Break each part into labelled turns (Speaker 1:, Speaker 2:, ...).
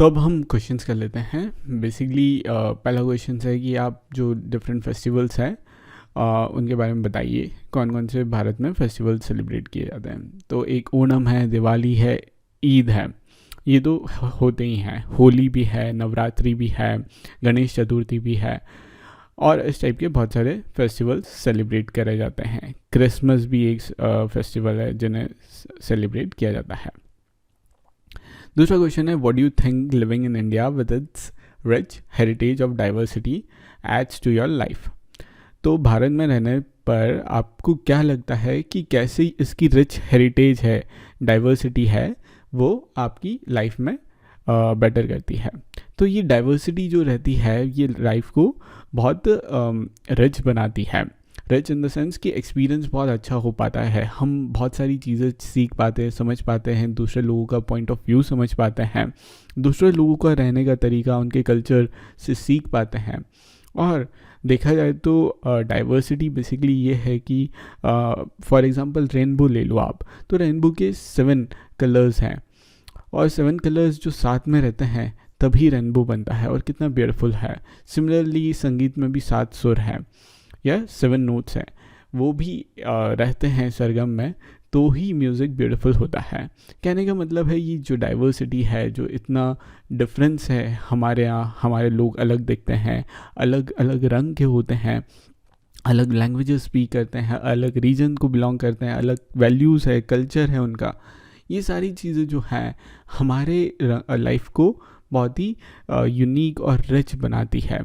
Speaker 1: तो अब हम क्वेश्चंस कर लेते हैं। बेसिकली पहला क्वेश्चन है कि आप जो डिफरेंट फेस्टिवल्स हैं उनके बारे में बताइए, कौन कौन से भारत में फेस्टिवल सेलिब्रेट किए जाते हैं। तो एक ओणम है, दिवाली है, ईद है, ये तो होते ही हैं। होली भी है, नवरात्रि भी है, गणेश चतुर्थी भी है, और इस टाइप के बहुत सारे फेस्टिवल्स सेलिब्रेट करे जाते हैं। क्रिसमस भी एक फेस्टिवल है जिन्हें सेलिब्रेट किया जाता है। दूसरा क्वेश्चन है, what do you think living in India with its rich heritage of diversity adds to your life. तो भारत में रहने पर आपको क्या लगता है कि कैसे इसकी रिच हेरिटेज है, डाइवर्सिटी है, वो आपकी लाइफ में बेटर करती है। तो ये डाइवर्सिटी जो रहती है ये लाइफ को बहुत रिच बनाती है। रिच इन द सेंस कि एक्सपीरियंस बहुत अच्छा हो पाता है, हम बहुत सारी चीज़ें सीख पाते हैं, समझ पाते हैं, दूसरे लोगों का पॉइंट ऑफ व्यू समझ पाते हैं, दूसरे लोगों का रहने का तरीका, उनके कल्चर से सीख पाते हैं। और देखा जाए तो डाइवर्सिटी बेसिकली ये है कि फॉर एग्जांपल रेनबो ले लो आप, तो रेनबो के 7 कलर्स हैं, और 7 कलर्स जो साथ में रहते हैं तभी रेनबो बनता है, और कितना ब्यूटीफुल है। सिमिलरली संगीत में भी 7 सुर हैं या 7 नोट्स हैं, वो भी रहते हैं सरगम में, तो ही म्यूज़िक ब्यूटीफुल होता है। कहने का मतलब है ये जो डाइवर्सिटी है, जो इतना डिफरेंस है हमारे यहाँ, हमारे लोग अलग दिखते हैं, अलग अलग रंग के होते हैं, अलग लैंग्वेजेस स्पीक करते हैं, अलग रीजन को बिलोंग करते हैं, अलग वैल्यूज़ है, कल्चर है उनका। ये सारी चीज़ें जो हैं हमारे लाइफ को बहुत ही यूनिक और रिच बनाती है,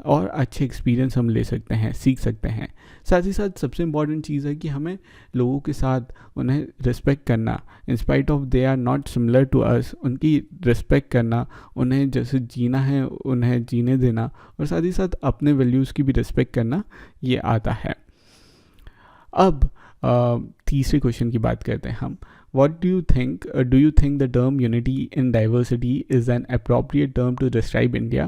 Speaker 1: और अच्छे एक्सपीरियंस हम ले सकते हैं, सीख सकते हैं। साथ ही साथ सबसे इम्पॉर्टेंट चीज़ है कि हमें लोगों के साथ उन्हें रिस्पेक्ट करना, in spite of they are not similar to us, उनकी रिस्पेक्ट करना, उन्हें जैसे जीना है उन्हें जीने देना, और साथ ही साथ अपने वैल्यूज़ की भी रिस्पेक्ट करना, ये आता है। अब तीसरे क्वेश्चन की बात करते हैं हम। What do you think? Do you think the term unity in diversity is an appropriate term to describe India?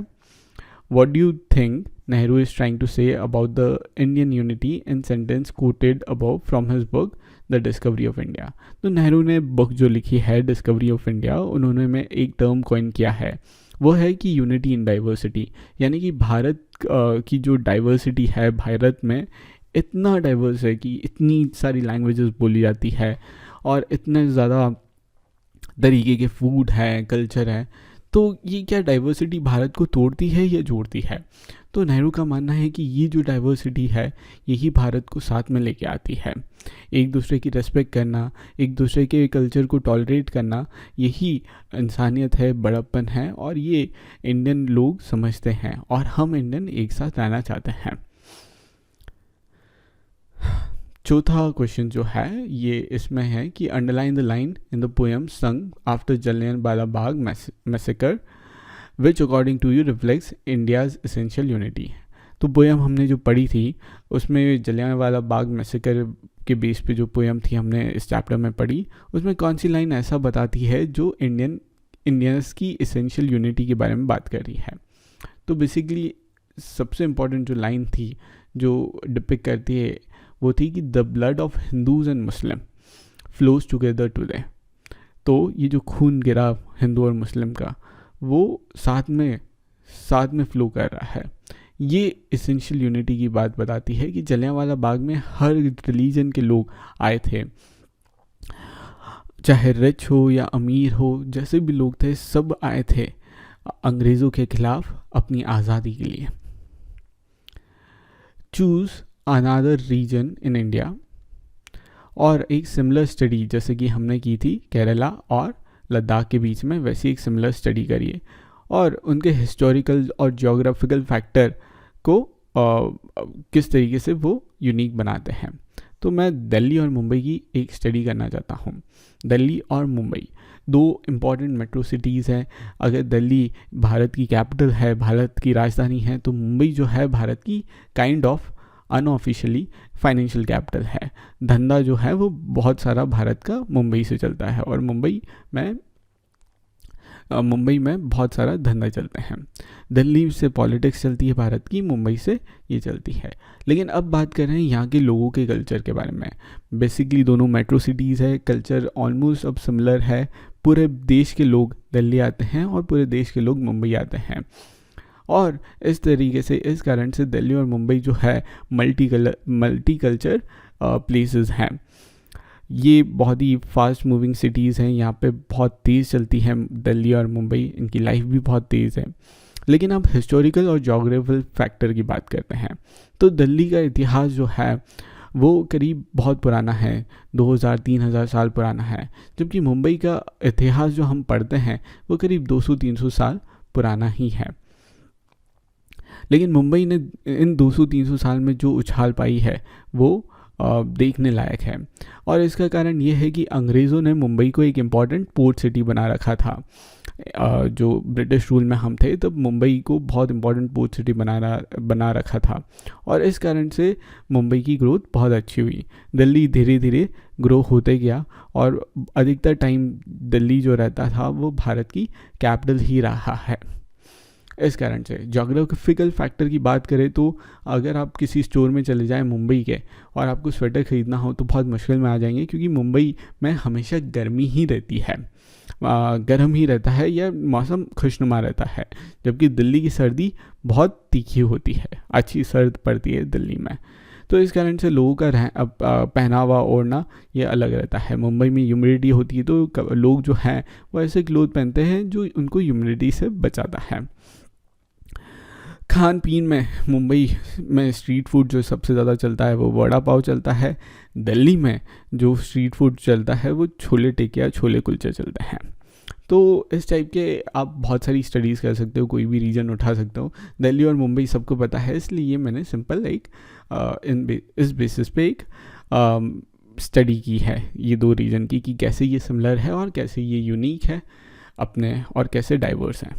Speaker 1: What do you think Nehru is trying to say about the Indian unity in sentence quoted above from his book The Discovery of India? तो नेहरू ने book जो लिखी है discovery of India, उन्होंने में एक term coin किया है, वो है कि यूनिटी इन डाइवर्सिटी। यानी कि भारत की जो डाइवर्सिटी है, भारत में इतना डाइवर्स है कि इतनी सारी लैंग्वेजेस बोली जाती है, और इतने ज़्यादा तरीके के फूड हैं, कल्चर है, तो ये क्या डाइवर्सिटी भारत को तोड़ती है या जोड़ती है? तो नेहरू का मानना है कि ये जो डाइवर्सिटी है यही भारत को साथ में लेके आती है। एक दूसरे की रेस्पेक्ट करना, एक दूसरे के कल्चर को टॉलरेट करना, यही इंसानियत है, बड़प्पन है, और ये इंडियन लोग समझते हैं, और हम इंडियन एक साथ रहना चाहते हैं। चौथा क्वेश्चन जो है ये इसमें है कि underline the line in the poem song after Jallianwala Bagh massacre which according to you reflects India's essential unity. तो पोएम हमने जो पढ़ी थी उसमें जलियांवाला बाग मैसेकर के बेस पे जो पोएम थी हमने इस चैप्टर में पढ़ी, उसमें कौन सी लाइन ऐसा बताती है जो इंडियंस की एसेंशियल यूनिटी के बारे में बात कर रही है। तो बेसिकली सबसे इम्पॉर्टेंट जो लाइन थी जो डिपिक्ट करती है वो थी कि the blood of Hindus and Muslim flows together today. तो ये जो खून गिरा हिंदू और मुस्लिम का, वो साथ में फ्लो कर रहा है। ये एसेंशियल यूनिटी की बात बताती है कि जलियांवाला बाग में हर रिलीजन के लोग आए थे, चाहे रिच हो या अमीर हो, जैसे भी लोग थे सब आए थे अंग्रेज़ों के खिलाफ अपनी आज़ादी के लिए। Choose another reason in India, और एक सिमिलर स्टडी जैसे कि हमने की थी केरला और लद्दाख के बीच में, वैसी एक सिमिलर स्टडी करिए, और उनके हिस्टोरिकल और जियोग्राफिकल फैक्टर को किस तरीके से वो यूनिक बनाते हैं। तो मैं दिल्ली और मुंबई की एक स्टडी करना चाहता हूँ। दिल्ली और मुंबई 2 इम्पॉर्टेंट मेट्रो सिटीज़ हैं। अगर दिल्ली भारत की कैपिटल है, भारत की राजधानी है, तो मुंबई जो है भारत की kind of unofficially financial capital है। धंधा जो है वो बहुत सारा भारत का मुंबई से चलता है, और मुंबई में बहुत सारा धंधा चलते हैं। दिल्ली से पॉलिटिक्स चलती है भारत की, मुंबई से ये चलती है। लेकिन अब बात कर रहे हैं यहाँ के लोगों के कल्चर के बारे में। बेसिकली दोनों मेट्रो सिटीज़ है, कल्चर ऑलमोस्ट अब सिमिलर है, पूरे देश के लोग दिल्ली आते हैं और पूरे देश के लोग मुंबई आते हैं। और इस तरीके से, इस कारण से दिल्ली और मुंबई जो है मल्टी कल्चर प्लेसेस हैं। ये बहुत ही फास्ट मूविंग सिटीज़ हैं, यहाँ पे बहुत तेज़ चलती हैं दिल्ली और मुंबई, इनकी लाइफ भी बहुत तेज़ है। लेकिन अब हिस्टोरिकल और जोग्राफिकल फैक्टर की बात करते हैं तो दिल्ली का इतिहास जो है वो करीब बहुत पुराना है, 2000-3000 साल पुराना है, जबकि मुंबई का इतिहास जो हम पढ़ते हैं वो करीब 200-300 साल पुराना ही है। लेकिन मुंबई ने इन 200-300 साल में जो उछाल पाई है वो देखने लायक है। और इसका कारण ये है कि अंग्रेज़ों ने मुंबई को एक इम्पॉर्टेंट पोर्ट सिटी बना रखा था। जो ब्रिटिश रूल में हम थे तब मुंबई को बहुत इम्पॉर्टेंट पोर्ट सिटी बना रखा था, और इस कारण से मुंबई की ग्रोथ बहुत अच्छी हुई। दिल्ली धीरे धीरे ग्रो होते गया और अधिकतर टाइम दिल्ली जो रहता था वो भारत की कैपिटल ही रहा है। इस कारण से जोग्राफिकल फैक्टर की बात करें तो अगर आप किसी स्टोर में चले जाएं मुंबई के और आपको स्वेटर ख़रीदना हो तो बहुत मुश्किल में आ जाएंगे, क्योंकि मुंबई में हमेशा गर्मी ही रहती है, गर्म ही रहता है या मौसम खुशनुमा रहता है, जबकि दिल्ली की सर्दी बहुत तीखी होती है, अच्छी सर्द पड़ती है दिल्ली में। तो इस कारण से लोगों का पहनावा ओढ़ना ये अलग रहता है। मुंबई में ह्यूमिडिटी होती है तो लोग जो हैं वो ऐसे क्लोथ पहनते हैं जो उनको ह्यूमिडिटी से बचाता है। खान पीन में मुंबई में स्ट्रीट फूड जो सबसे ज़्यादा चलता है वो वड़ा पाव चलता है। दिल्ली में जो स्ट्रीट फूड चलता है वो छोले टिकिया, छोले कुलचे चलते हैं। तो इस टाइप के आप बहुत सारी स्टडीज़ कर सकते हो, कोई भी रीजन उठा सकते हो। दिल्ली और मुंबई सबको पता है, इसलिए मैंने सिंपल इस बेसिस पे एक स्टडी की है ये दो रीजन की, कि कैसे ये सिमिलर है और कैसे ये यूनिक है अपने, और कैसे डाइवर्स हैं।